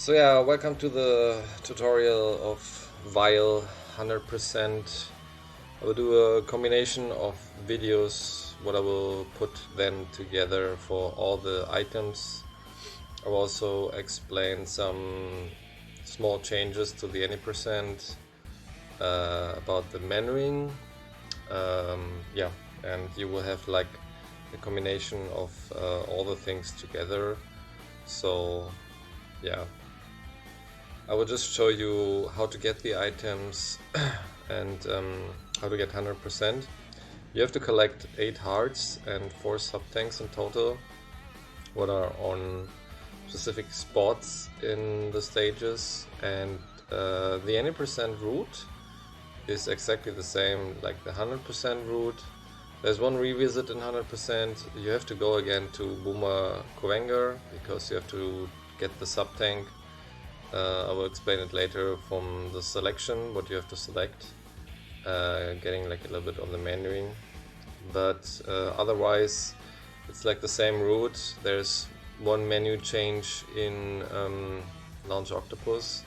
So yeah, welcome to the tutorial of Vile 100%. I will do a combination of videos, what I will put then together for all the items. I will also explain some small changes to the any percent, about the menuing. Yeah, and you will have like a combination of all the things together. So yeah, I will just show you how to get the items and how to get 100%. You have to collect 8 hearts and 4 sub-tanks in total, what are on specific spots in the stages, and the any percent route is exactly the same like the 100% route. There's one revisit in 100%. You have to go again to Boomer Kovengar because you have to get the sub-tank. I will explain it later from the selection, what you have to select, getting like a little bit on the menuing, but otherwise it's like the same route. There's one menu change in Launch Octopus,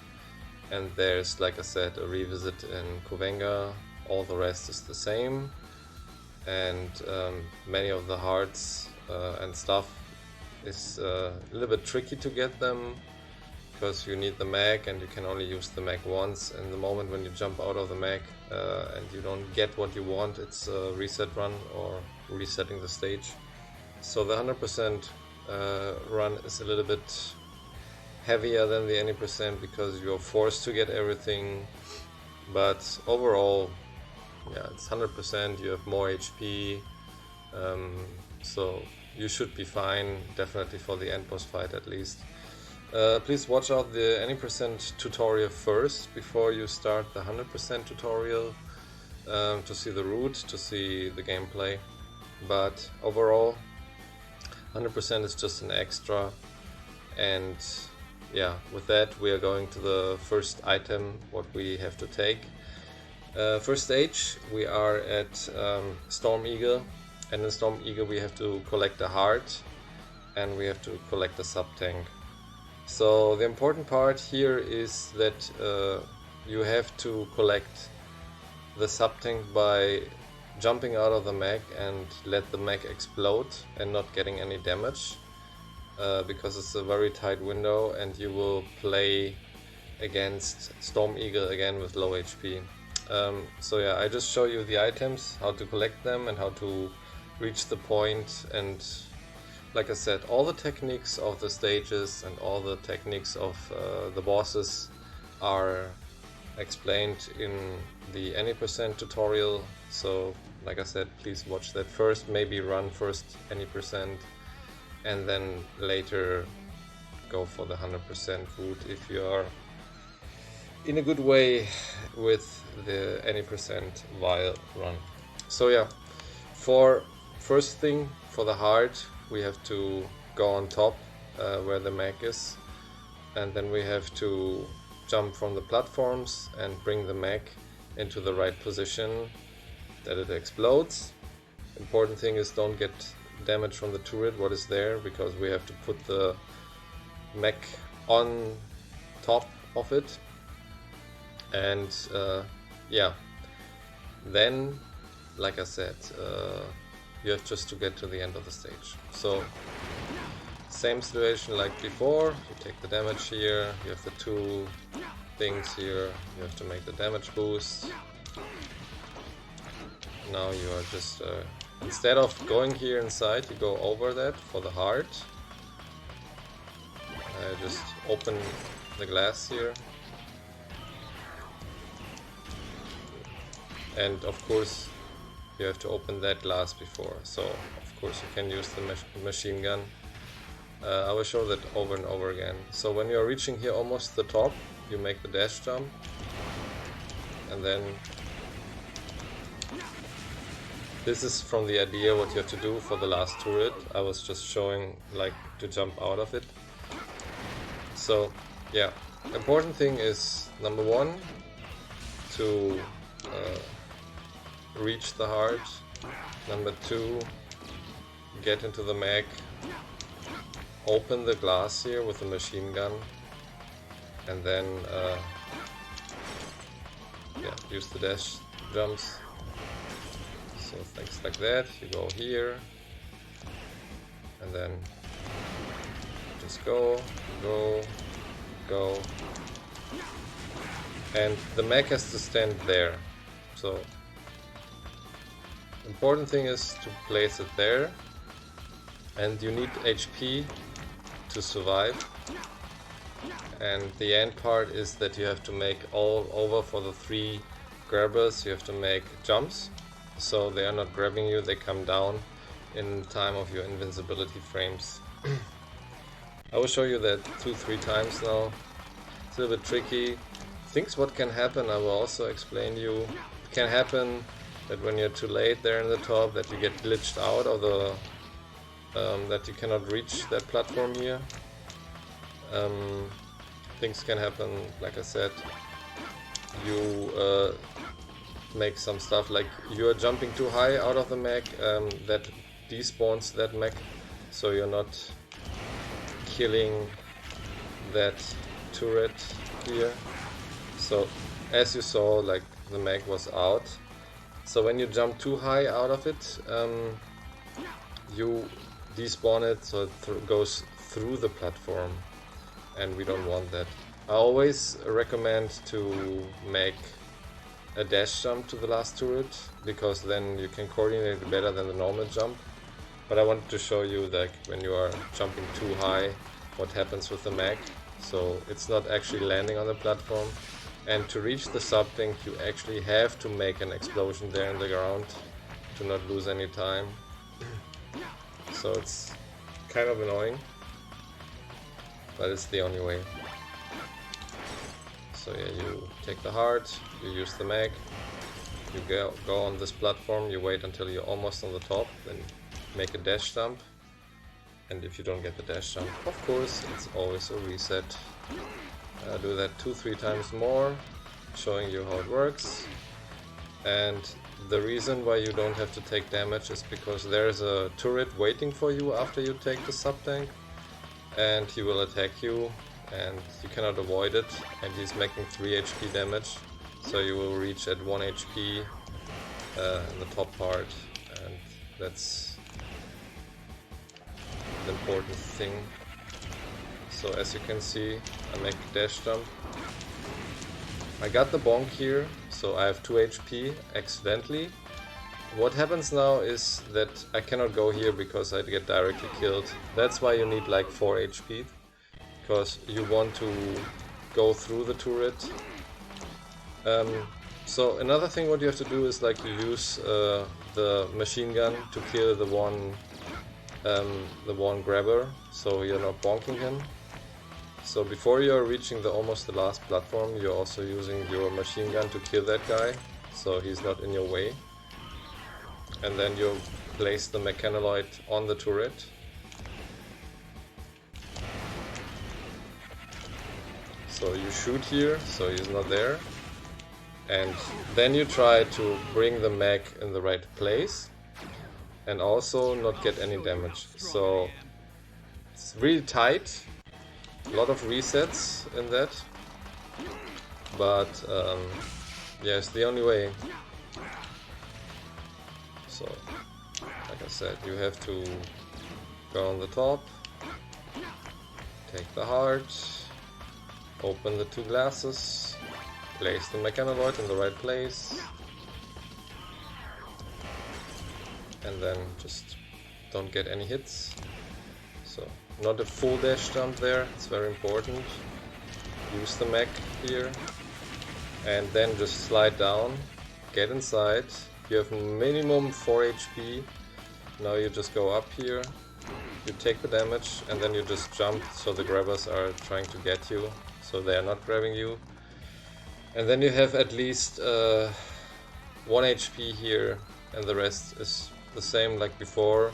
and there's, like I said, a revisit in Kovenga. All the rest is the same, and many of the hearts and stuff is a little bit tricky to get them, because you need the mag and you can only use the mag once, and the moment when you jump out of the mag and you don't get what you want, it's a reset run or resetting the stage. So the 100% run is a little bit heavier than the any percent because you're forced to get everything, but overall, yeah, it's 100%. You have more HP, so you should be fine, definitely for the end boss fight at least. Please watch out the any percent tutorial first before you start the 100% tutorial, to see the route, to see the gameplay. But overall, 100% is just an extra. And yeah, with that we are going to the first item, what we have to take. First stage, we are at Storm Eagle, and in Storm Eagle we have to collect a heart and we have to collect a sub-tank. So the important part here is that you have to collect the sub-tank by jumping out of the mag and let the mag explode and not getting any damage, because it's a very tight window and you will play against Storm Eagle again with low HP. So yeah, I just show you the items, how to collect them and how to reach the point. And like I said, all the techniques of the stages and all the techniques of the bosses are explained in the any percent tutorial. So like I said, please watch that first, maybe run first any percent and then later go for the 100% route if you are in a good way with the any percent Vile run. So yeah, for first thing, for the heart, we have to go on top where the mag is, and then we have to jump from the platforms and bring the mag into the right position that it explodes. Important thing is don't get damage from the turret what is there, because we have to put the mag on top of it. And yeah, then like I said, you have just to get to the end of the stage. So same situation like before, you take the damage here, you have the 2 things here, you have to make the damage boost. Now you are just, instead of going here inside, you go over that for the heart. Just open the glass here. And of course you have to open that glass before, so of course you can use the machine gun. I will show that over and over again. So when you are reaching here almost the top, you make the dash jump, and then this is from the idea what you have to do for the last turret. I was just showing like to jump out of it. So yeah, important thing is number 1 to reach the heart, number 2 get into the mag, open the glass here with the machine gun, and then yeah, use the dash jumps. So things like that. You go here, and then just go, and the mech has to stand there. So important thing is to place it there, and you need HP to survive. And the end part is that you have to make all over for the 3 grabbers. You have to make jumps, so they are not grabbing you, they come down in time of your invincibility frames. I will show you that 2-3 times now. It's a little bit tricky. Things what can happen I will also explain you. It can happen that when you're too late there in the top, that you get glitched out of the that you cannot reach that platform here. Things can happen, like I said, you make some stuff like you are jumping too high out of the mech, that despawns that mech, so you're not killing that turret here. So as you saw, like the mech was out, so when you jump too high out of it, you despawn it, so it goes through the platform, and we don't want that. I always recommend to make a dash jump to the last turret, because then you can coordinate it better than the normal jump. But I wanted to show you that when you are jumping too high, what happens with the mech. So it's not actually landing on the platform, and to reach the sub-tank you actually have to make an explosion there in the ground to not lose any time. So it's kind of annoying, but it's the only way. So yeah, you take the heart, you use the mech, you go on this platform, you wait until you're almost on the top, then make a dash jump. And if you don't get the dash jump, of course, it's always a reset. Do that 2-3 times more, showing you how it works. And the reason why you don't have to take damage is because there's a turret waiting for you after you take the sub-tank, and he will attack you, and you cannot avoid it, and he's making 3 HP damage, so you will reach at 1 HP in the top part, and that's the important thing. So as you can see, I make a dash jump. I got the bonk here, so I have 2 HP accidentally. What happens now is that I cannot go here because I get directly killed. That's why you need like 4 HP, because you want to go through the turret. So another thing what you have to do is like you use the machine gun to kill the one grabber, so you're not bonking him. So before you're reaching almost the last platform, you're also using your machine gun to kill that guy, so he's not in your way. And then you place the mechanoloid on the turret. So you shoot here, so he's not there. And then you try to bring the mech in the right place and also not get any damage. So it's really tight. A lot of resets in that, but yeah, it's the only way. So, like I said, you have to go on the top, take the heart, open the 2 glasses, place the mechanoloid in the right place, and then just don't get any hits. So not a full dash jump there, it's very important. Use the mech here, and then just slide down, get inside. You have minimum 4 HP. Now you just go up here, you take the damage, and then you just jump, so the grabbers are trying to get you, so they are not grabbing you. And then you have at least 1 HP here, and the rest is the same like before.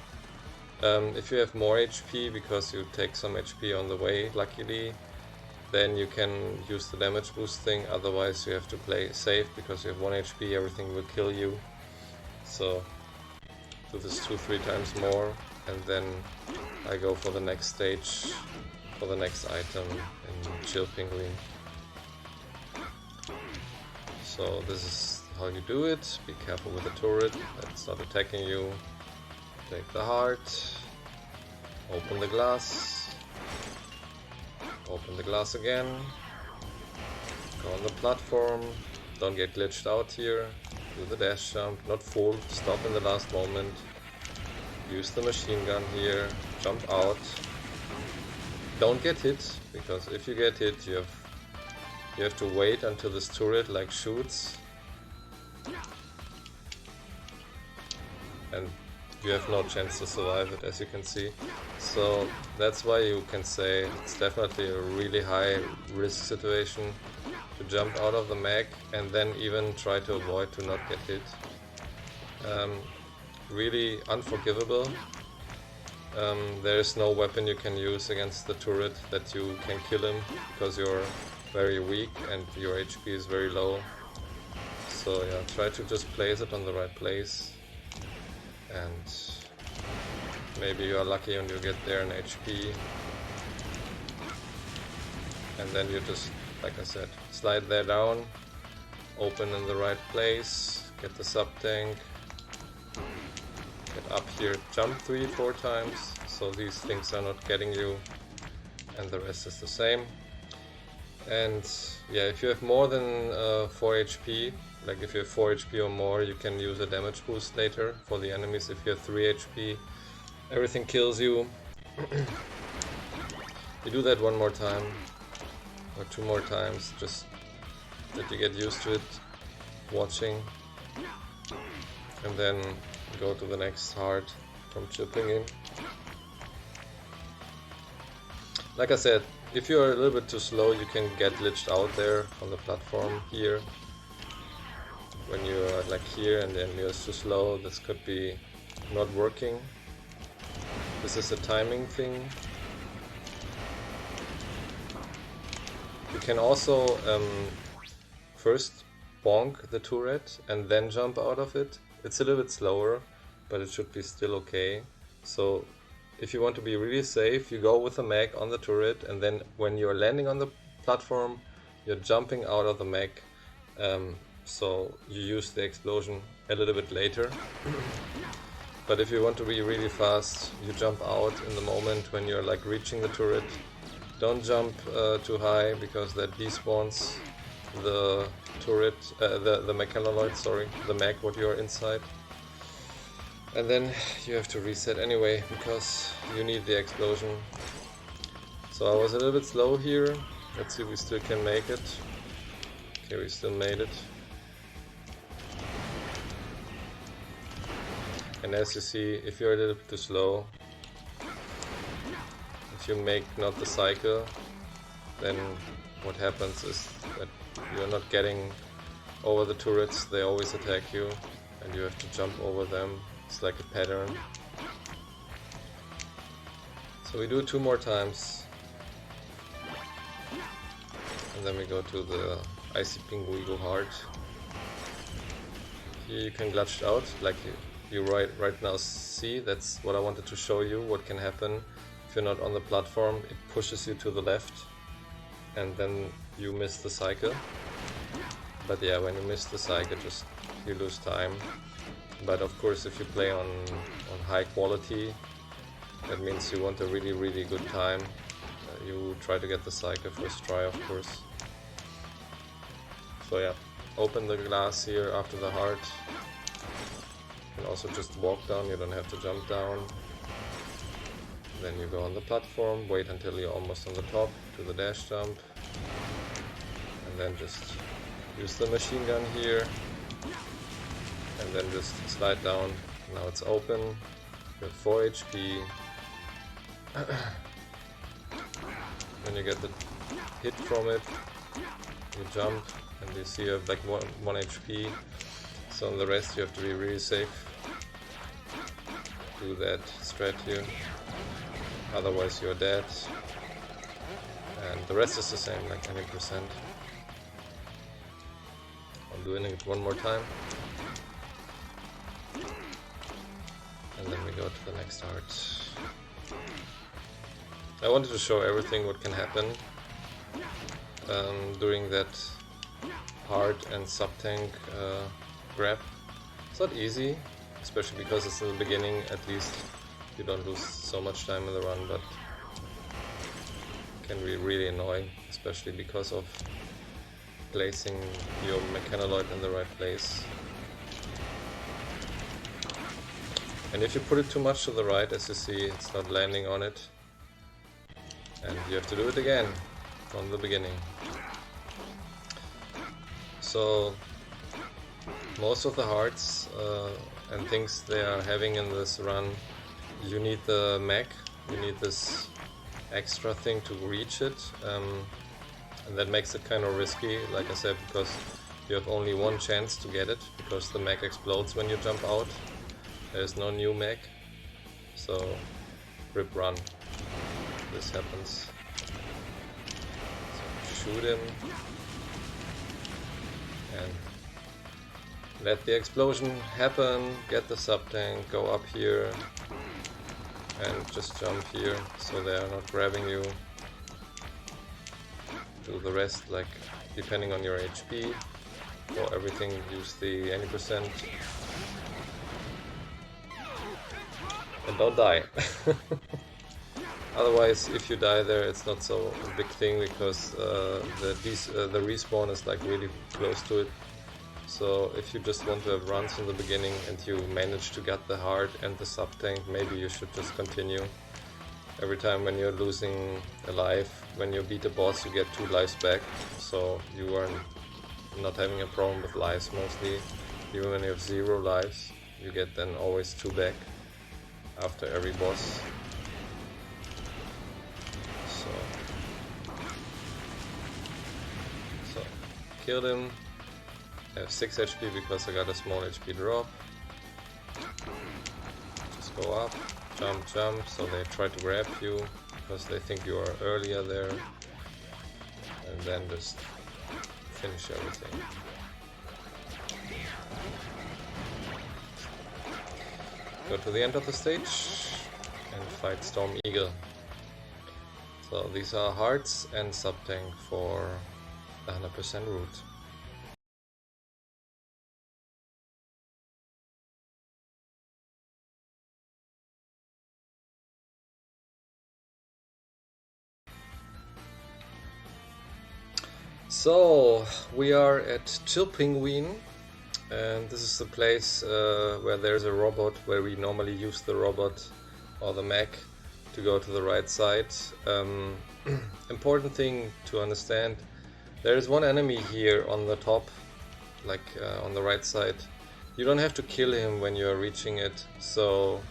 If you have more HP, because you take some HP on the way, luckily, then you can use the damage boosting, otherwise you have to play safe, because you have 1 HP, everything will kill you. So do this 2-3 times more, and then I go for the next stage, for the next item in Chill Penguin. So this is how you do it. Be careful with the turret, that's not attacking you. Take the heart, open the glass, open the glass again, go on the platform, don't get glitched out here, do the dash jump, not full, stop in the last moment, use the machine gun here, jump out, don't get hit, because if you get hit you have to wait until this turret like shoots, and you have no chance to survive it, as you can see. So that's why you can say it's definitely a really high risk situation to jump out of the mag and then even try to avoid to not get hit. Really unforgivable. There is no weapon you can use against the turret that you can kill him, because you're very weak and your HP is very low. So yeah, try to just place it on the right place, and maybe you are lucky and you get there in HP, and then you just, like I said, slide there down, open in the right place, get the sub tank, get up here, jump 3-4 times, so these things are not getting you, and the rest is the same. And yeah, if you have more than 4 HP, like if you have 4 HP or more, you can use a damage boost later for the enemies. If you have 3 HP, everything kills you. You do that one more time or 2 more times, just that you get used to it, watching, and then go to the next heart from chipping in. Like I said, if you are a little bit too slow, you can get glitched out there on the platform here. When you are like here and then you're too slow, this could be not working. This is a timing thing. You can also first bonk the turret and then jump out of it. It's a little bit slower, but it should be still okay. So if you want to be really safe, you go with the mag on the turret, and then when you're landing on the platform, you're jumping out of the mag. So you use the explosion a little bit later. But if you want to be really fast, you jump out in the moment when you're like reaching the turret. Don't jump too high, because that despawns the turret, the mechanoid, sorry, the mag what you're inside. And then you have to reset anyway, because you need the explosion. So I was a little bit slow here. Let's see if we still can make it. Okay, we still made it. And as you see, if you're a little bit too slow, if you make not the cycle, then what happens is that you're not getting over the turrets. They always attack you and you have to jump over them. It's like a pattern. So we do it 2 more times, and then we go to the Icy Pinguigo heart. Here you can glitch out, like you right now see. That's what I wanted to show you, what can happen if you're not on the platform. It pushes you to the left and then you miss the cycle. But yeah, when you miss the cycle, just you lose time. But of course, if you play on high quality, that means you want a really good time. You try to get the cycle first try, of course. So yeah, open the glass here after the heart. You can also just walk down, you don't have to jump down. Then you go on the platform, wait until you're almost on the top, do the dash jump. And then just use the machine gun here. And then just slide down. Now it's open. You have 4 HP. When you get the hit from it, you jump and you see you have like 1 HP. So on the rest you have to be really safe. Do that strat here. Otherwise you're dead. And the rest is the same, like 100%. I'm doing it 1 more time. And then we go to the next heart. I wanted to show everything what can happen during that hard and sub-tank grab. It's not easy, especially because it's in the beginning. At least you don't lose so much time in the run, but can be really annoying, especially because of placing your mechanoloid in the right place. And if you put it too much to the right, as you see, it's not landing on it. And you have to do it again from the beginning. So most of the hearts and things they are having in this run, you need the mech, you need this extra thing to reach it, and that makes it kind of risky, like I said, because you have only one chance to get it, because the mech explodes when you jump out. There's no new mech, so rip run. This happens. So shoot him and let the explosion happen, get the sub-tank, go up here and just jump here so they are not grabbing you. Do the rest, like depending on your HP. For everything use the any %. And don't die. Otherwise, if you die there, it's not so a big thing, because the respawn is like really close to it. So if you just want to have runs in the beginning and you manage to get the heart and the sub-tank, maybe you should just continue. Every time when you're losing a life, when you beat a boss, you get 2 lives back. So you are not having a problem with lives mostly. Even when you have 0 lives, you get then always 2 back after every boss. So killed him. I have 6 HP because I got a small HP drop. Just go up, jump, jump, so they try to grab you because they think you are earlier there. And then just finish everything. Go to the end of the stage and fight Storm Eagle. So these are hearts and sub-tank for the 100% route. So we are at Chill Penguin, and this is the place where there's a robot, where we normally use the robot or the mech to go to the right side. Important thing to understand, there is one enemy here on the top, like on the right side. You don't have to kill him when you're reaching it, so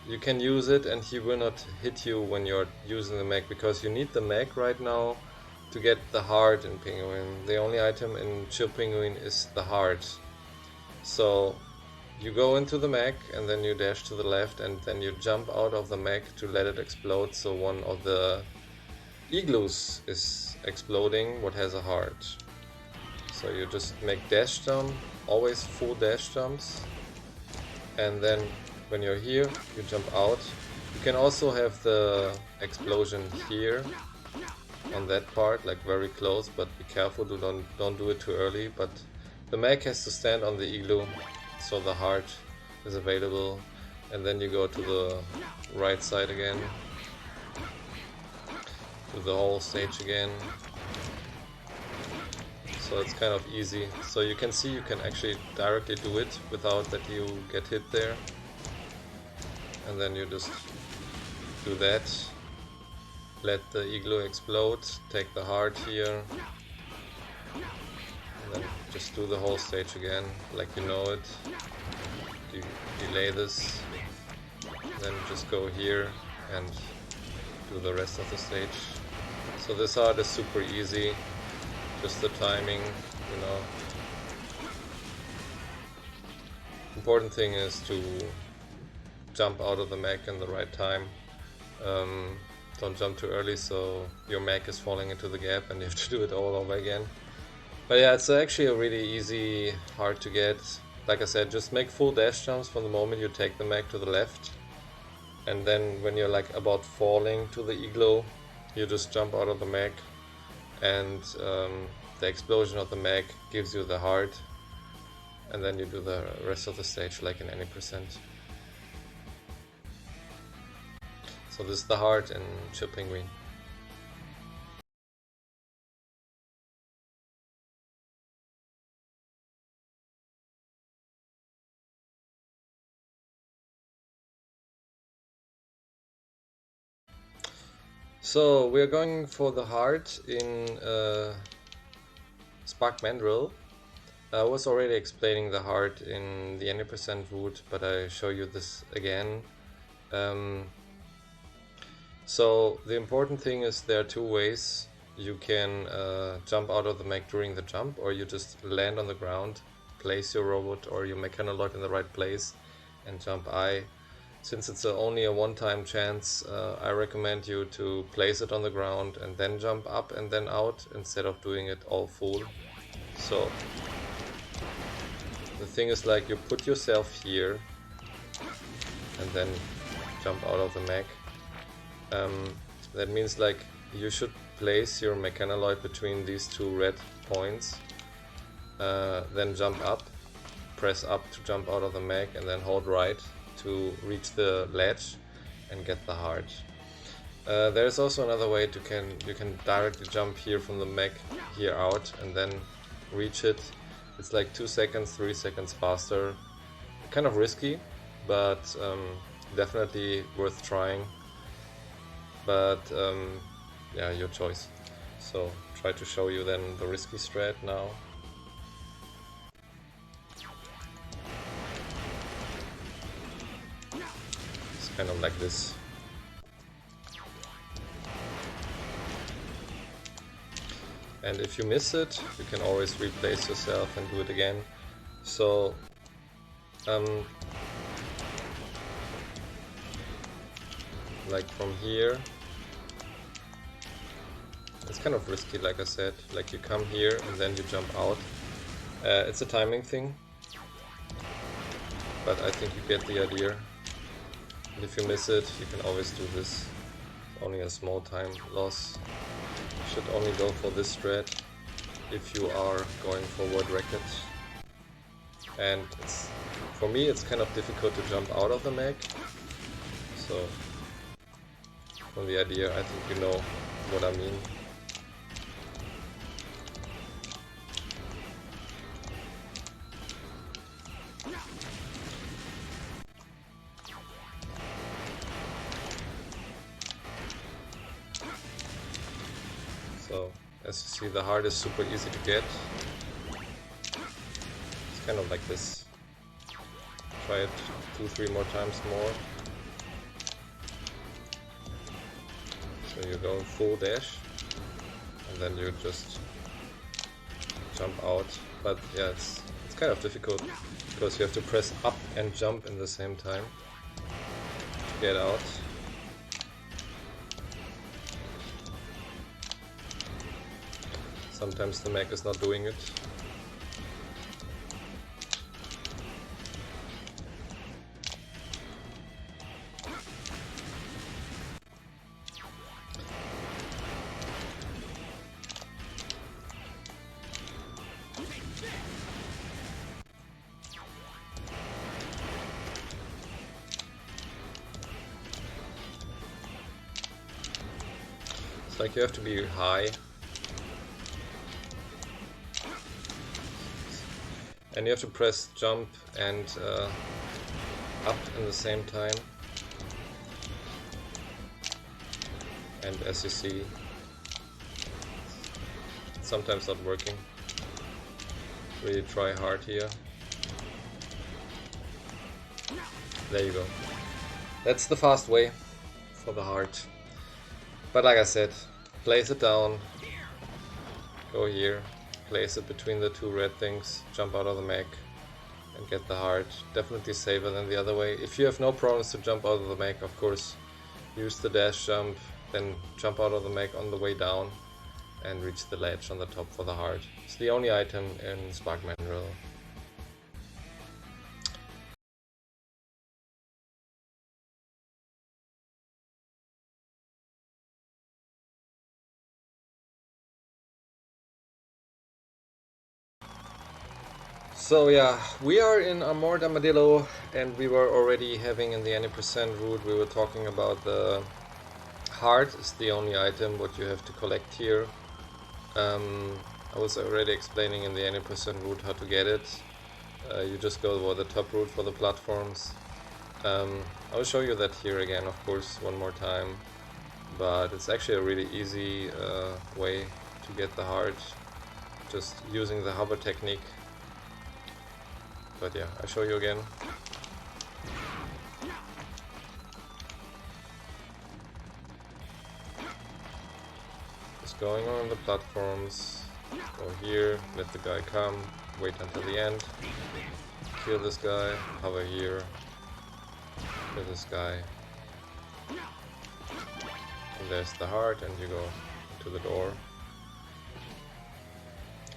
you can use it and he will not hit you when you're using the mech, because you need the mech right now to get the heart in Penguin. The only item in Chill Penguin is the heart. So you go into the mech and then you dash to the left and then you jump out of the mech to let it explode, so one of the igloos is exploding what has a heart. So you just make dash jump, always full dash jumps, and then when you're here, you jump out. You can also have the explosion here on that part, like very close, but be careful, don't do it too early. But the mech has to stand on the igloo, so the heart is available, and then you go to the right side again, to the whole stage again. So it's kind of easy. So you can see you can actually directly do it without that you get hit there. And then you just do that, let the igloo explode, take the heart here, and then just do the whole stage again like you know it. You delay this, then just go here and do the rest of the stage. So this art is super easy, just the timing, you know. Important thing is to jump out of the mech in the right time. Don't jump too early, so your mech is falling into the gap and you have to do it all over again. But yeah, it's actually a really easy, hard to get. Like I said, just make full dash jumps from the moment you take the mech to the left, and then when you're like about falling to the igloo, you just jump out of the mech and the explosion of the mag gives you the heart, and then you do the rest of the stage like in any percent. So this is the heart in Chip Penguin. So we're going for the heart in Spark Mandrill. I was already explaining the heart in the any percent route, but I show you this again. So the important thing is there are two ways. You can jump out of the mech during the jump, or you just land on the ground, place your robot or your mechaniloid in the right place and jump I. Since it's only a one-time chance, I recommend you to place it on the ground and then jump up and then out instead of doing it all full. So the thing is, like, you put yourself here and then jump out of the mech. That means, like, you should place your mechaniloid between these two red points, then jump up, press up to jump out of the mech, and then hold right to reach the ledge and get the heart. There's also another way you can directly jump here from the mech here out and then reach it. It's like 2 seconds, 3 seconds faster. Kind of risky, but definitely worth trying. But yeah, your choice. So try to show you then the risky strat now. It's kind of like this. And if you miss it, you can always replace yourself and do it again. So like from here, it's kind of risky, like I said. Like, you come here and then you jump out. It's a timing thing, but I think you get the idea. And if you miss it, you can always do this. It's only a small time loss. You should only go for this strat if you are going forward racket. And for me, it's kind of difficult to jump out of the mech. So from the idea, I think you know what I mean. So as you see, the heart is super easy to get. It's kind of like this. Try it 2-3 more times more. So you go full dash and then you just jump out. But yeah, it's kind of difficult because you have to press up and jump in the same time to get out. Sometimes the mech is not doing it. It's like you have to be high. And you have to press jump and up in the same time. And as you see, it's sometimes not working. Really try hard here. There you go. That's the fast way for the heart. But like I said, place it down, go here, place it between the two red things, jump out of the mech and get the heart. Definitely safer than the other way. If you have no problems to jump out of the mech, of course, use the dash jump, then jump out of the mech on the way down and reach the ledge on the top for the heart. It's the only item in Spark Mandrill. So yeah, we are in Amor Armadillo, and we were already having in the 90% route, we were talking about the heart is the only item what you have to collect here. I was already explaining in the 90% route how to get it. You just go over the top route for the platforms. I will show you that here again, of course, one more time. But it's actually a really easy way to get the heart, just using the hover technique. But yeah, I'll show you again. Just going on the platforms, go here, let the guy come, wait until the end, kill this guy, hover here, kill this guy. And there's the heart, and you go to the door.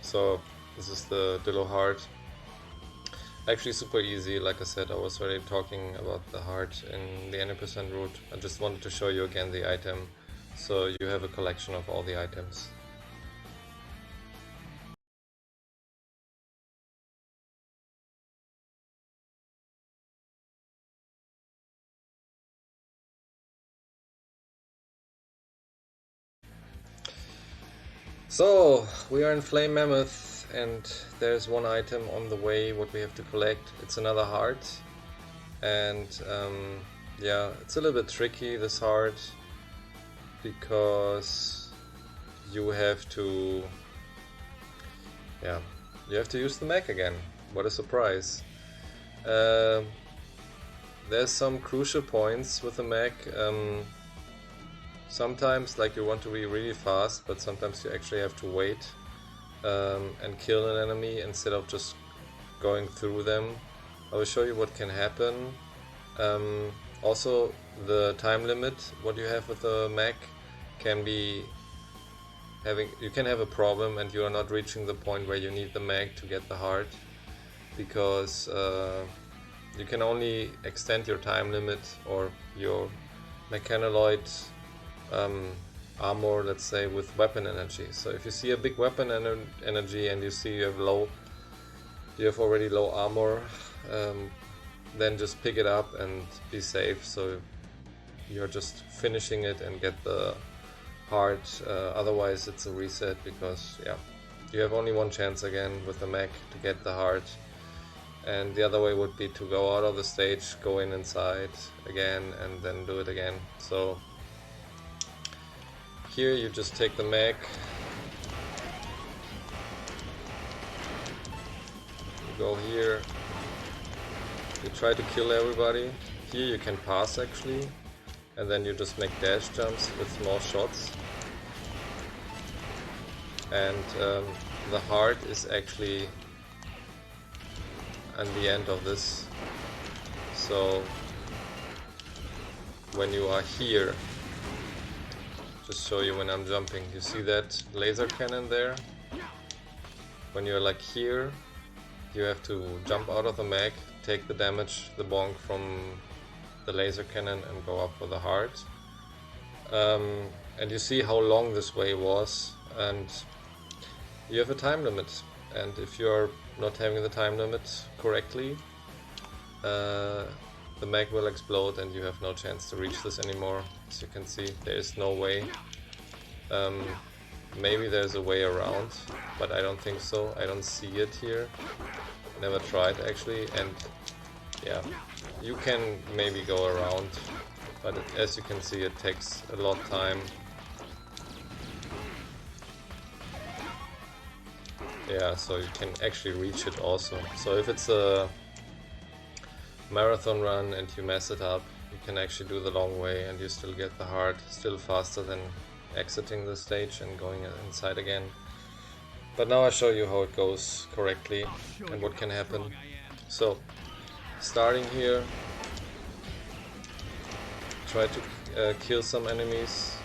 So this is the Dillo heart. Actually super easy, like I said, I was already talking about the heart in the 90% route. I just wanted to show you again the item, so you have a collection of all the items. So, we are in Flame Mammoth, and there's one item on the way what we have to collect. It's another heart, and yeah, it's a little bit tricky, this heart, because you have to use the mech again. What a surprise. There's some crucial points with the mech. Sometimes, like, you want to be really fast, but sometimes you actually have to wait and kill an enemy instead of just going through them. I will show you what can happen. Also, the time limit, what you have with the mech, can be you can have a problem and you are not reaching the point where you need the mech to get the heart, because you can only extend your time limit or your mechanaloid armor, let's say, with weapon energy. So if you see a big weapon energy and you see you have already low armor, then just pick it up and be safe, so you're just finishing it and get the heart. Otherwise it's a reset, because yeah, you have only one chance again with the mech to get the heart. And the other way would be to go out of the stage, go inside again, and then do it again. So here you just take the mech, you go here, you try to kill everybody. Here you can pass actually, and then you just make dash jumps with small shots. And the heart is actually at the end of this. So when you are here, just show you when I'm jumping, you see that laser cannon there? When you're like here, you have to jump out of the mech, take the damage, the bonk from the laser cannon, and go up for the heart. And you see how long this way was, and you have a time limit. And if you're not having the time limit correctly, the mech will explode and you have no chance to reach this anymore. As you can see, there is no way. Maybe there's a way around, but I don't think so. I don't see it here. Never tried actually, and yeah, you can maybe go around, but as you can see, it takes a lot of time. Yeah, so you can actually reach it also. So if it's a marathon run and you mess it up, you can actually do the long way and you still get the heart, still faster than exiting the stage and going inside again. But now I show you how it goes correctly and what can happen. So, starting here, try to kill some enemies.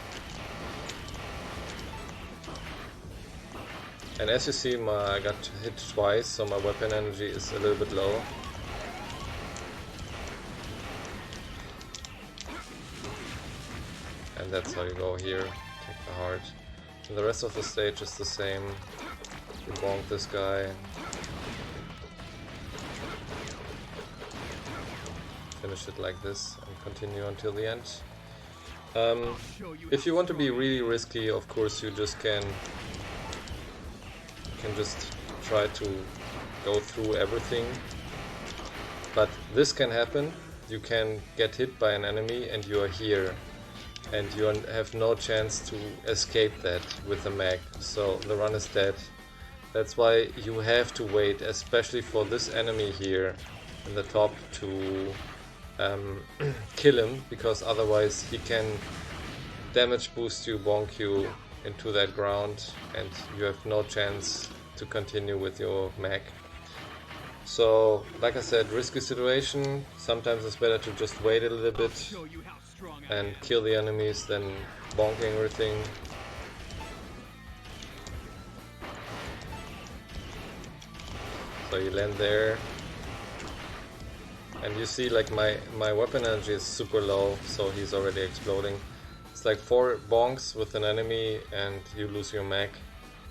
And as you see, I got hit twice, so my weapon energy is a little bit low. And that's how you go here, take the heart. And the rest of the stage is the same. You bonk this guy, finish it like this and continue until the end. If you want to be really risky, of course you just can just try to go through everything, but this can happen. You can get hit by an enemy and you are here, and you have no chance to escape that with the mag, so the run is dead. That's why you have to wait, especially for this enemy here in the top, to kill him, because otherwise he can damage boost you, bonk you into that ground, and you have no chance to continue with your mag. So, like I said, risky situation. Sometimes it's better to just wait a little bit and kill the enemies than bonking everything. So you land there, and you see like my weapon energy is super low, so he's already exploding. It's like 4 bonks with an enemy and you lose your mag.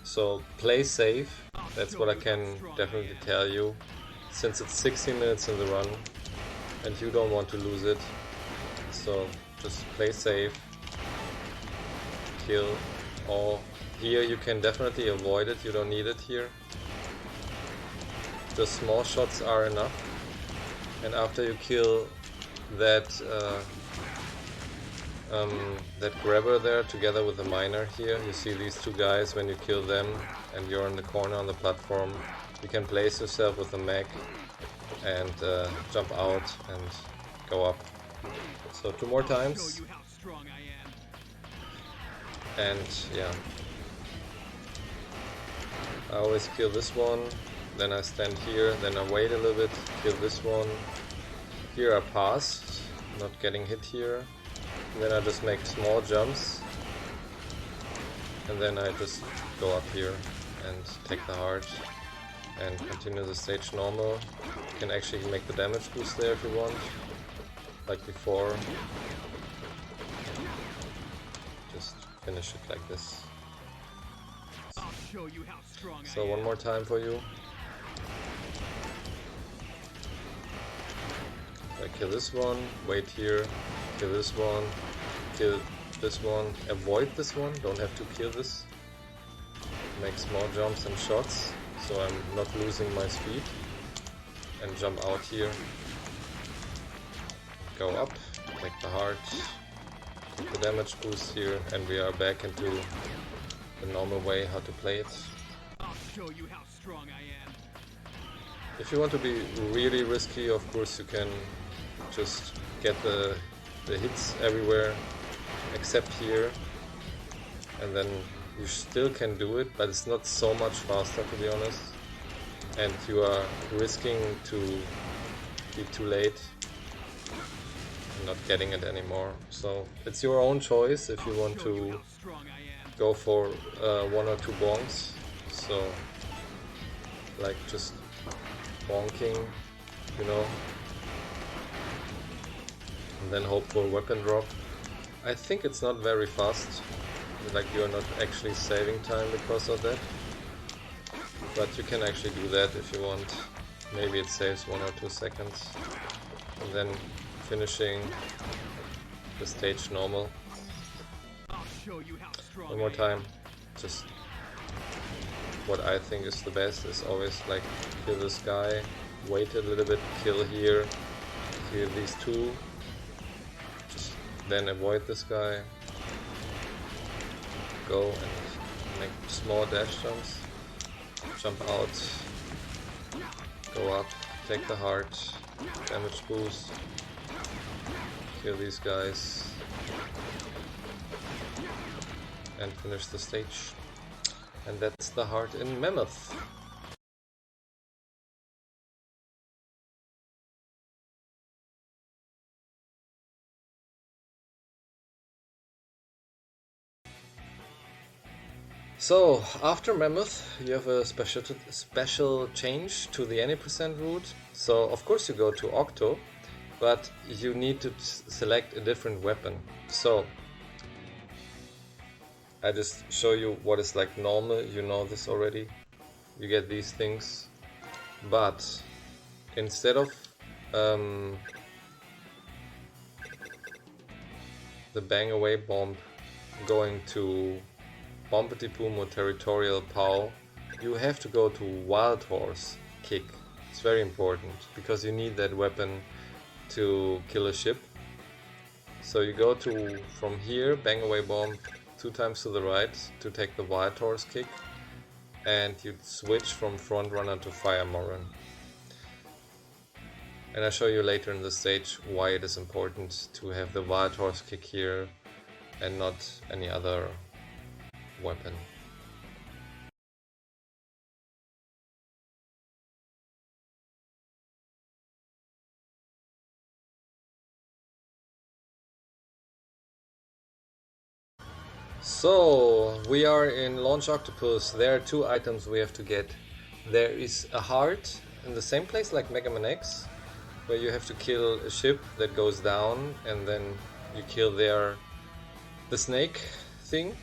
So play safe, that's what I can definitely tell you, since it's 60 minutes in the run and you don't want to lose it. So just play safe, kill all. Here you can definitely avoid it, you don't need it here. The small shots are enough, and after you kill that that grabber there together with the miner here, you see these 2 guys. When you kill them and you're in the corner on the platform, you can place yourself with the mag and jump out and go up. So 2 more times, and yeah, I always kill this one, then I stand here, then I wait a little bit, kill this one. Here I pass, not getting hit here. And then I just make small jumps, and then I just go up here and take the heart and continue the stage normal. You can actually make the damage boost there if you want, like before. Just finish it like this. So one more time for you. I kill this one, wait here, kill this one, kill this one, avoid this one, don't have to kill this. Make small jumps and shots, so I'm not losing my speed. And jump out here. Go up, take the heart, take the damage boost here, and we are back into the normal way how to play it. I'll show you how strong I am. If you want to be really risky, of course you can just get the hits everywhere except here, and then you still can do it, but it's not so much faster, to be honest, and you are risking to be too late and not getting it anymore. So it's your own choice if you want to go for 1 or 2 bonks, so like just bonking, you know, and then hope for a weapon drop. I think it's not very fast, like you're not actually saving time because of that, but you can actually do that if you want. Maybe it saves 1 or 2 seconds, and then finishing the stage normal. One more time. Just what I think is the best is always like kill this guy, wait a little bit, kill here, kill these 2, just then avoid this guy, go and make small dash jumps, jump out, go up, take the heart, damage boost, kill these guys, and finish the stage. And that's the heart in Mammoth. So after Mammoth you have a special change to the any percent route. So of course you go to Octo, but you need to select a different weapon. So I just show you what is like normal, you know this already. You get these things, but instead of the bang away bomb going to Bombity Boom or Territorial Pow, you have to go to Wild Horse Kick. It's very important because you need that weapon to kill a ship. So you go to, from here, bang away bomb 2 times to the right to take the Wild Horse Kick, and you switch from Front Runner to Fire Moran. And I'll show you later in the stage why it is important to have the Wild Horse Kick here and not any other weapon. So we are in Launch Octopus. There are 2 items we have to get. There is a heart in the same place like Mega Man X, where you have to kill a ship that goes down, and then you kill the snake thing.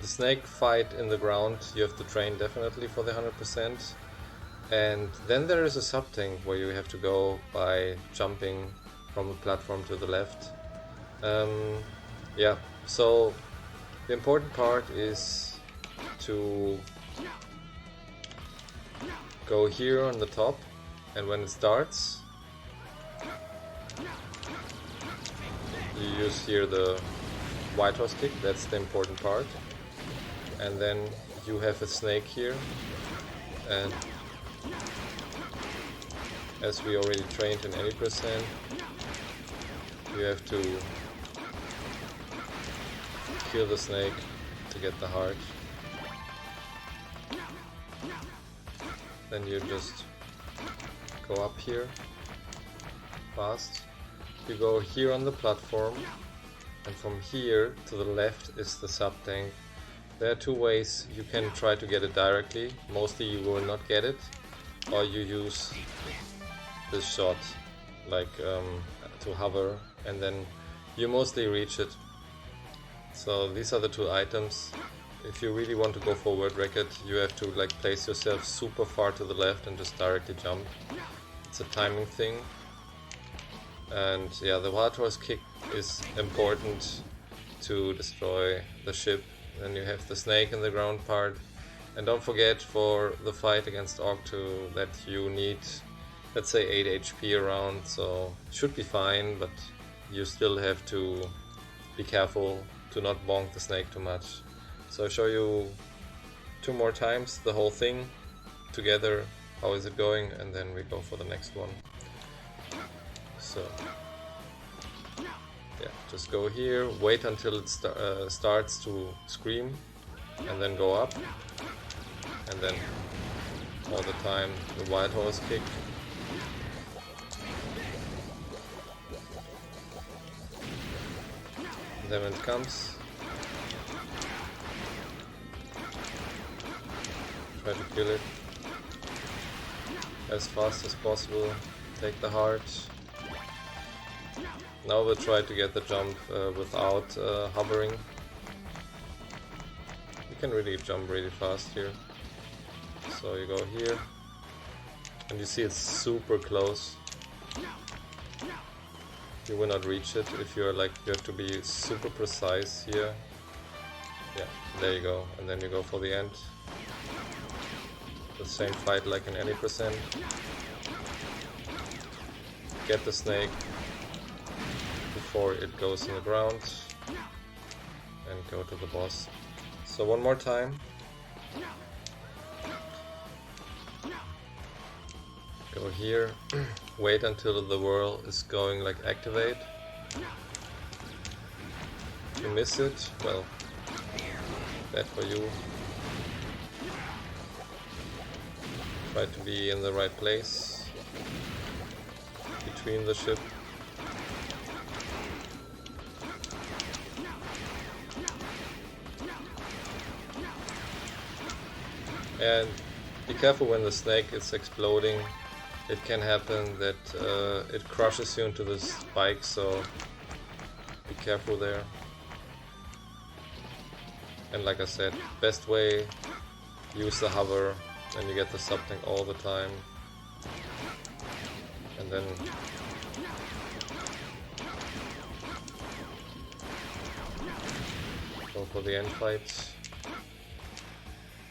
The snake fight in the ground you have to train definitely for the 100%. And then there is a sub-tank where you have to go by jumping from a platform to the left. Yeah, so the important part is to go here on the top, and when it starts you use here the White Horse Kick, that's the important part. And then you have a snake here, and as we already trained in any percent, you have to kill the snake to get the heart. Then you just go up here fast. You go here on the platform, and from here to the left is the sub-tank. There are 2 ways you can try to get it directly. Mostly you will not get it, or you use this shot, like to hover, and then you mostly reach it. So these are the 2 items. If you really want to go for world record, you have to like place yourself super far to the left and just directly jump. It's a timing thing. And yeah, the Wild Horse Kick is important to destroy the ship. Then you have the snake in the ground part. And don't forget for the fight against Orc2 that you need, let's say, 8 HP around, so it should be fine, but you still have to be careful to not bonk the snake too much. So I'll show you 2 more times the whole thing together, how is it going, and then we go for the next one. So yeah, just go here, wait until it starts to scream, and then go up, and then all the time the Wild Horse Kick. And then when it comes, try to kill it as fast as possible, take the heart. Now we'll try to get the jump without hovering. You can really jump really fast here. So you go here, and you see it's super close. You will not reach it if you're like, you have to be super precise here. Yeah, there you go, and then you go for the end. The same fight like in any percent. Get the snake before it goes in the ground and go to the boss. So one more time. Go here, wait until the whirl is going like activate. If you miss it, well, bad for you. Try to be in the right place between the ship. And be careful when the snake is exploding. It can happen that it crushes you into the spike, so be careful there. And like I said, best way, use the hover, and you get the sub-tank all the time. And then for the end fight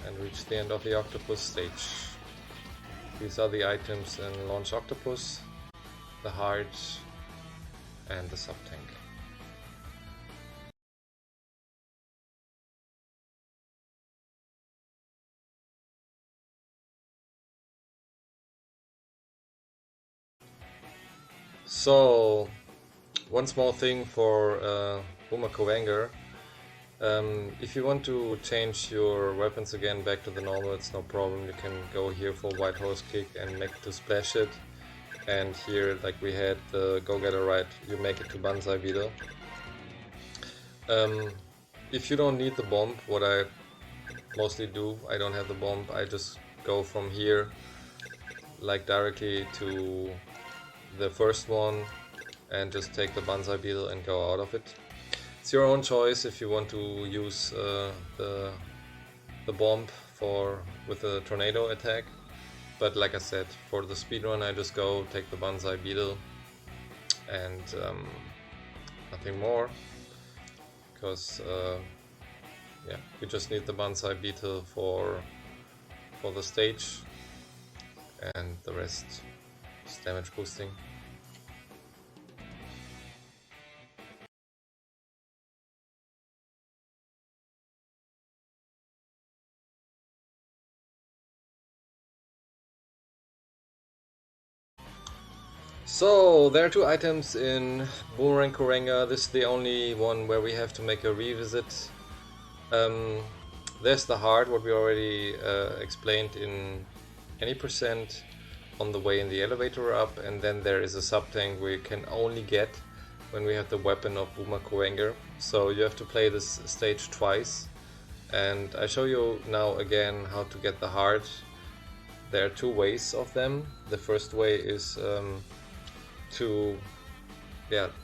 and reach the end of the octopus stage. These are the items in Launch Octopus, the heart and the sub-tank. So, one small thing for Boomer Kowanger. If you want to change your weapons again back to the normal, it's no problem. You can go here for White Horse Kick and make it to Splash It. And here, like we had the Go-Getter right, you make it to Banzai Beetle. If you don't need the bomb, what I mostly do, I don't have the bomb, I just go from here like directly to the first one and just take the Banzai Beetle and go out of it. It's your own choice if you want to use the bomb with a tornado attack, but like I said, for the speedrun I just go take the Banzai Beetle and nothing more, because yeah, you just need the Banzai Beetle for the stage, and the rest is damage boosting. So there are two items in Boomerang Kowanger. This is the only one where we have to make a revisit. There's the heart, what we already explained in any percent on the way in the elevator up, and then there is a sub-tank we can only get when we have the weapon of Boomer Kowanger. So you have to play this stage twice, and I show you now again how to get the heart. There are two ways of them. The first way is to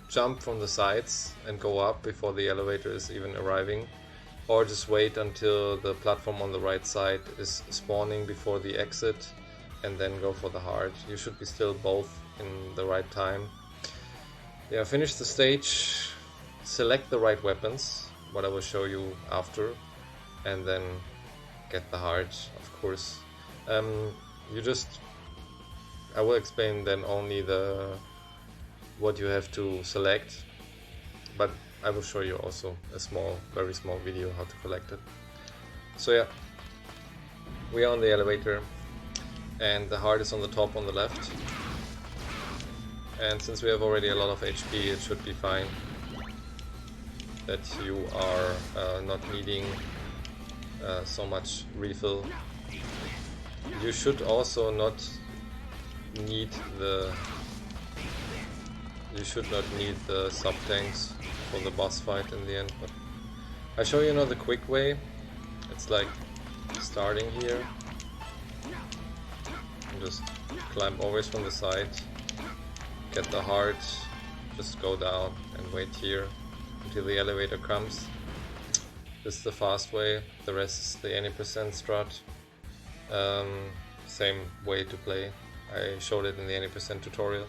jump from the sides and go up before the elevator is even arriving, or just wait until the platform on the right side is spawning before the exit and then go for the heart. You should be still both in the right time. Yeah, finish the stage, select the right weapons, what I will show you after, and then get the heart, of course. I will explain then only what you have to select, but I will show you also a very small video how to collect it. So yeah, we are on the elevator and the heart is on the top on the left, and since we have already a lot of HP, it should be fine that you are not needing so much refill. You should also not need the sub-tanks for the boss fight in the end, but I show you another quick way. It's like starting here and just climb always from the side, get the heart, just go down and wait here until the elevator comes. This is the fast way, the rest is the any percent strat. Same way to play. I showed it in the any percent tutorial.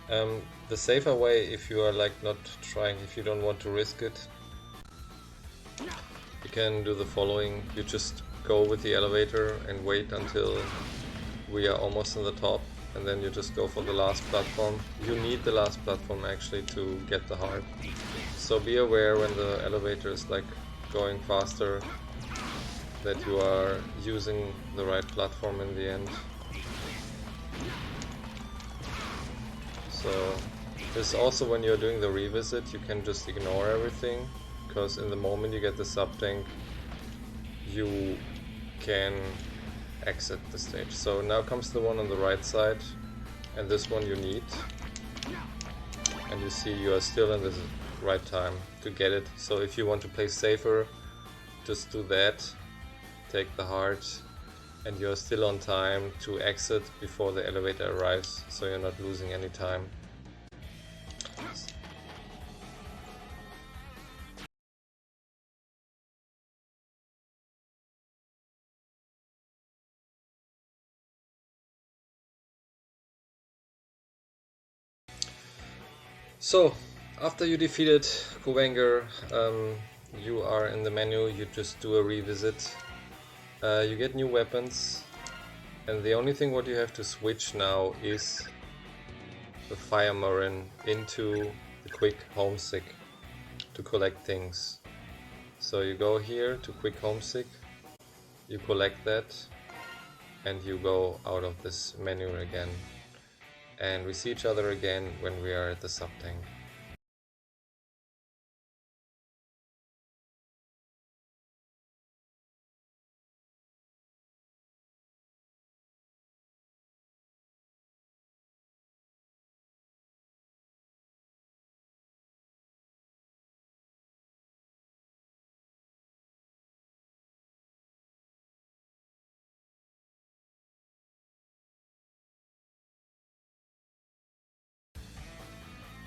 The safer way, if you are like not trying, if you don't want to risk it, you can do the following. You just go with the elevator and wait until we are almost on the top, and then you just go for the last platform. You need the last platform actually to get the heart, so be aware when the elevator is like going faster that you are using the right platform in the end. So this also, when you're doing the revisit, you can just ignore everything, because in the moment you get the sub-tank, you can exit the stage. So now comes the one on the right side, and this one you need, and you see you are still in the right time to get it. So if you want to play safer, just do that, take the heart, and you're still on time to exit before the elevator arrives, so you're not losing any time. So, after you defeated Kowanger, you are in the menu, you just do a revisit. You get new weapons, and the only thing what you have to switch now is the Fire Marin into the Quick Homesick to collect things. So you go here to Quick Homesick, you collect that, and you go out of this menu again. And we see each other again when we are at the sub-tank.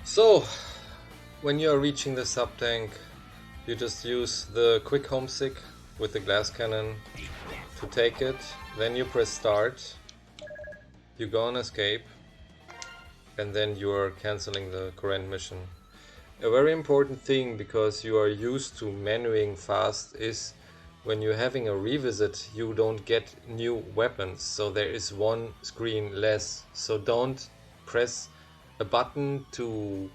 So, when you are reaching the sub-tank, you just use the Quick Homesick with the glass cannon to take it, then you press start, you go on escape, and then you are cancelling the current mission. A very important thing, because you are used to menuing fast, is when you're having a revisit you don't get new weapons, so there is one screen less. So don't press a button to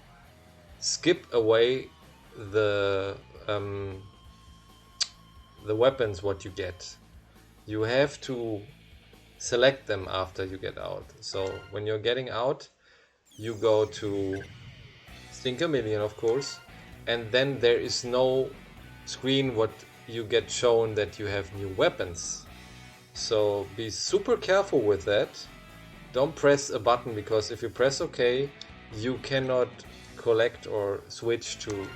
skip away the weapons what you get. You have to select them after you get out. So when you're getting out, you go to Stinker Million, of course, and then there is no screen what you get shown that you have new weapons. So be super careful with that. Don't press a button, because if you press OK, you cannot collect or switch to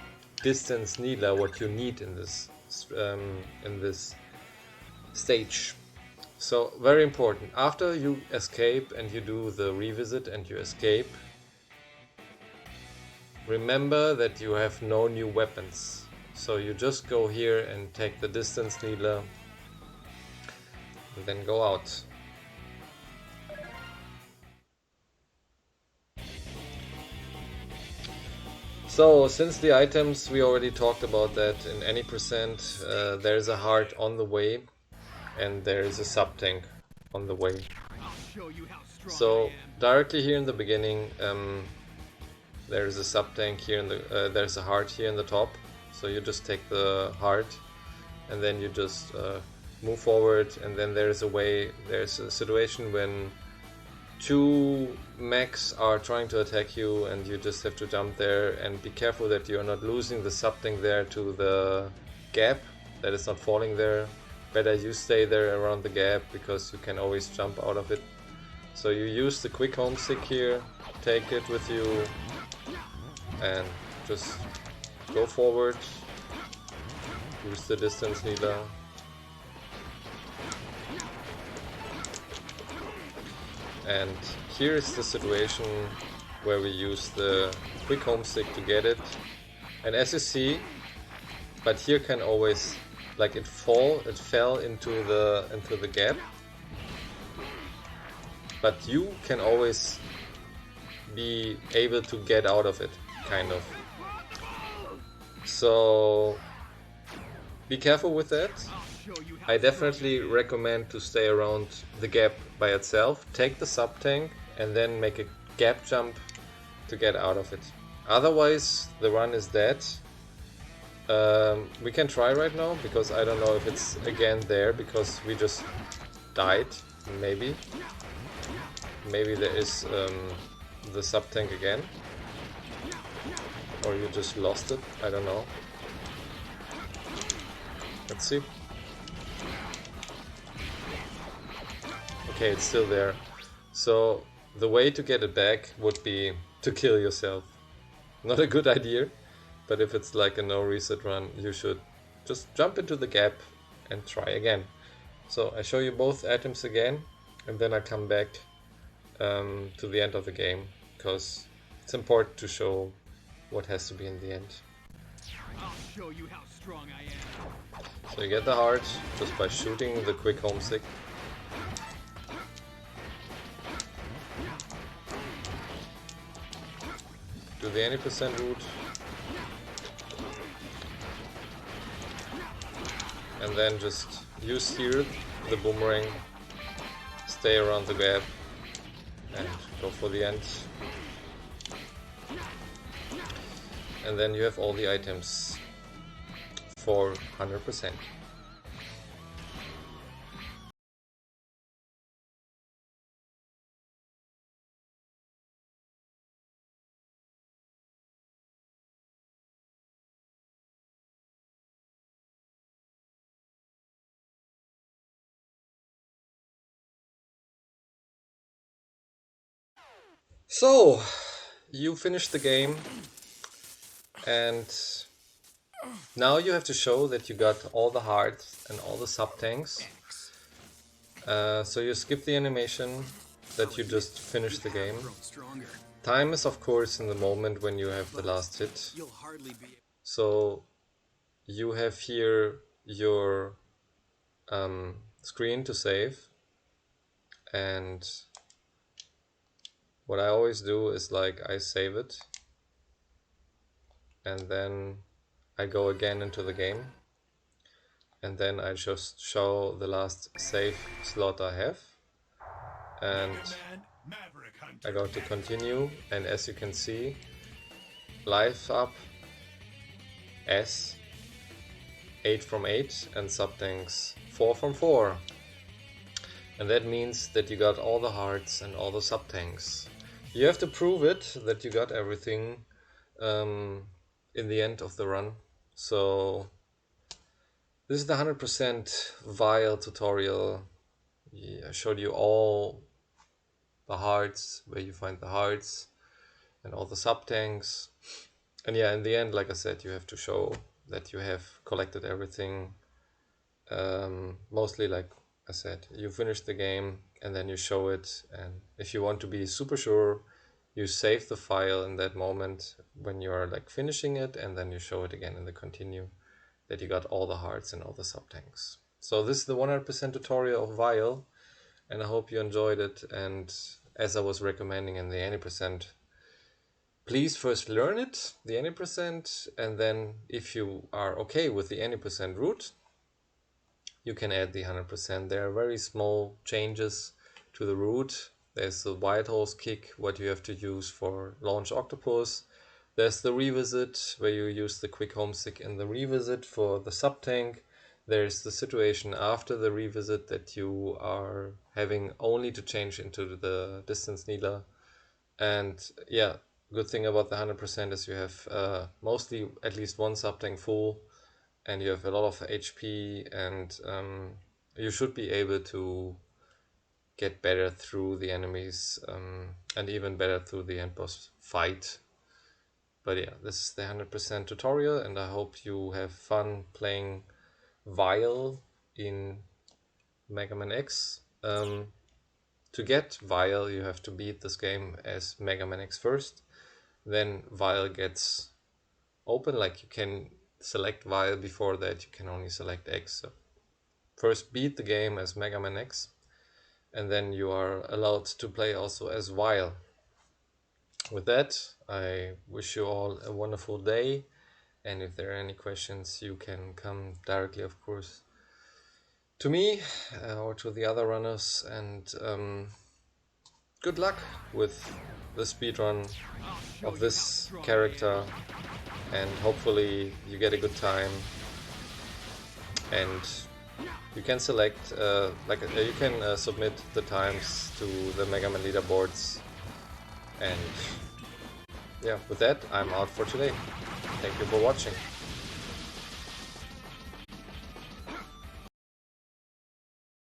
distance needler what you need in this stage. So very important. After you escape and you do the revisit and you escape, remember that you have no new weapons. So you just go here and take the distance needler and then go out. So since the items, we already talked about that, in any percent there's a heart on the way and there is a sub-tank on the way. So directly here in the beginning there's a sub-tank here in the there's a heart here in the top, so you just take the heart and then you just move forward, and then there's a situation when two mechs are trying to attack you and you just have to jump there, and be careful that you're not losing the sub-tank there to the gap, that is not falling there. Better you stay there around the gap, because you can always jump out of it. So you use the Quick Homesick here, take it with you and just go forward, use the distance needler. And here is the situation where we use the Quick Homesick to get it. And as you see, but here can always, like it fell into the gap. But you can always be able to get out of it, kind of. So be careful with that. I definitely recommend to stay around the gap by itself, take the sub-tank and then make a gap jump to get out of it. Otherwise the run is dead. We can try right now, because I don't know if it's again there, because we just died. Maybe there is the sub-tank again, or you just lost it, I don't know. Let's see. Okay, it's still there. So the way to get it back would be to kill yourself. Not a good idea, but if it's like a no reset run, you should just jump into the gap and try again. So I show you both items again, and then I come back to the end of the game, because it's important to show what has to be in the end. I'll show you how strong I am. So you get the heart just by shooting the Quick Homesick. Do the any percent route. and then just use here the boomerang, stay around the gap and go for the end. And then you have all the items for 100%. So, you finished the game, and now you have to show that you got all the hearts and all the sub-tanks. So you skip the animation that you just finished the game. Time is of course in the moment when you have the last hit. So you have here your screen to save, and what I always do is like I save it and then I go again into the game, and then I just show the last save slot I have, and I go to continue, and as you can see, life up S 8 from 8 and sub-tanks 4 from 4. And that means that you got all the hearts and all the sub-tanks. You have to prove it that you got everything in the end of the run. So this is the 100% Vile tutorial. I showed you all the hearts, where you find the hearts and all the sub-tanks. And yeah, in the end, like I said, you have to show that you have collected everything. Mostly, like I said, you finish the game and then you show it, and if you want to be super sure, you save the file in that moment when you are like finishing it, and then you show it again in the continue that you got all the hearts and all the sub-tanks. So this is the 100% tutorial of Vile, and I hope you enjoyed it. And as I was recommending in the any percent, please first learn it, the any percent, and then if you are okay with the any percent route, you can add the 100%. There are very small changes to the route. There's the Wild Horse Kick, what you have to use for Launch Octopus. There's the Revisit, where you use the Quick Homesick in the Revisit for the sub-tank. There's the situation after the Revisit that you are having only to change into the Distance Needler. And yeah, good thing about the 100% is you have mostly at least one sub-tank full, and you have a lot of HP, and you should be able to get better through the enemies, and even better through the end boss fight. But yeah, this is the 100% tutorial, and I hope you have fun playing Vile in Mega Man X. To get Vile, you have to beat this game as Mega Man X first. Then Vile gets open, like you can select Vile. Before that you can only select X. So first beat the game as Mega Man X, and then you are allowed to play also as Vile. With that, I wish you all a wonderful day, and if there are any questions, you can come directly, of course, to me or to the other runners, and good luck with the speedrun of this character, and hopefully you get a good time, and you can select you can submit the times to the Mega Man leaderboards. And yeah, with that, I'm out for today. Thank you for watching.